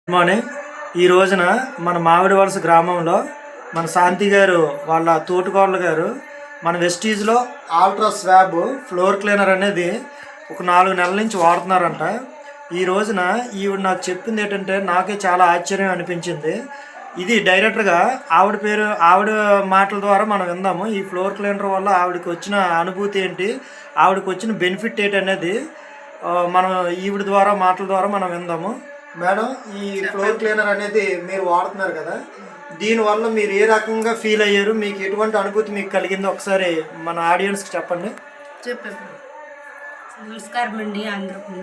Good morning. ఈ రోజున మన మామిడి వలస గ్రామంలో మన శాంతి గారు వాళ్ళ తోటికోడలు గారు మన వెస్టీజ్లో ఆల్ట్రా స్వాబ్ ఫ్లోర్ క్లీనర్ అనేది ఒక 4 నెలల నుంచి వాడుతున్నారంట. ఈ రోజున ఈవిడ నాకు చెప్పింది ఏంటంటే నాకే చాలా ఆశ్చర్యం అనిపించింది. ఇది డైరెక్ట్గా ఆవిడ మాటల ద్వారా మనం విందాము. ఈ ఫ్లోర్ క్లీనర్ వల్ల ఆవిడకి వచ్చిన అనుభూతి ఏంటి, ఆవిడకి వచ్చిన బెనిఫిట్ ఏంటి అనేది మనం ఈవిడ ద్వారా మాటల ద్వారా మనం విందాము. మేడం, ఈ ఫ్లోర్ క్లీనర్ అనేది మీరు వాడుతున్నారు కదా, దీనివల్ల మీరు ఏ రకంగా ఫీల్ అయ్యారు, మీకు ఎటువంటి అనుభూతి మీకు కలిగిందో ఒకసారి మన ఆడియన్స్కి చెప్పండి. చెప్పండి. నమస్కారం అండి అందరికీ.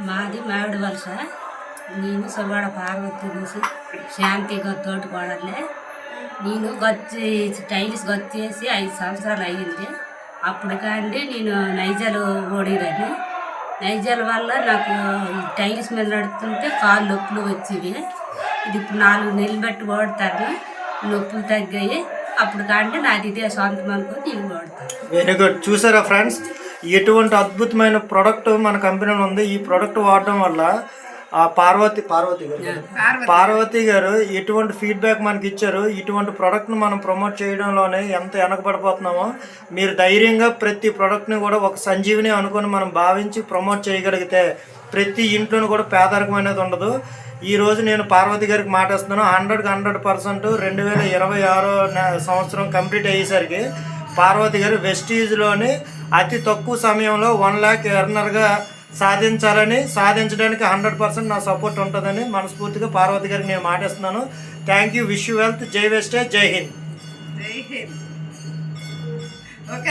మాది మామిడి వలస. నేను సువాడ పార్వతి నుంచి శాంతిగా తోటికోడలే. నేను టైల్స్ గచ్చేసి 5 సంవత్సరాలు అయ్యింది. అప్పుడు కానీ నేను నైజాలు ఓడిరని, నైజాల వల్ల నాకు టైల్స్ మీద నడుస్తుంటే కాళ్ళు నొప్పులు వచ్చేవి. ఇది ఇప్పుడు 4 నెలలు బట్టి ఓడతాను, నొప్పులు తగ్గాయి. అప్పుడు కానీ నాది ఇదే సొంతం అనుకొని నేను ఓడతాను. Very good. చూసారా ఫ్రెండ్స్, ఎటువంటి అద్భుతమైన ప్రోడక్ట్ మన కంపెనీలో ఉంది. ఈ ప్రోడక్ట్ వాడడం వల్ల పార్వతి గారు ఎటువంటి ఫీడ్బ్యాక్ మనకి ఇచ్చారు. ఇటువంటి ప్రోడక్ట్ను మనం ప్రమోట్ చేయడంలోనే ఎంత వెనకబడిపోతున్నామో, మీరు ధైర్యంగా ప్రతి ప్రోడక్ట్ని కూడా ఒక సంజీవిని అనుకొని మనం భావించి ప్రమోట్ చేయగలిగితే ప్రతి ఇంట్లోనూ కూడా పేదరికం అనేది ఉండదు. ఈరోజు నేను పార్వతి గారికి మాటేస్తున్నాను. 100% 2026 సంవత్సరం కంప్లీట్ అయ్యేసరికి పార్వతి గారు వెస్టీజ్లోని అతి తక్కువ సమయంలో 1 lakh ఎర్నర్గా సాధించడానికి 100% నా సపోర్ట్ ఉంటుందని మనస్ఫూర్తిగా పార్వతి గారికి నేను మాటిస్తున్నాను. Thank you. Wish you wealth. జై వెస్టేజ్. జై హింద్.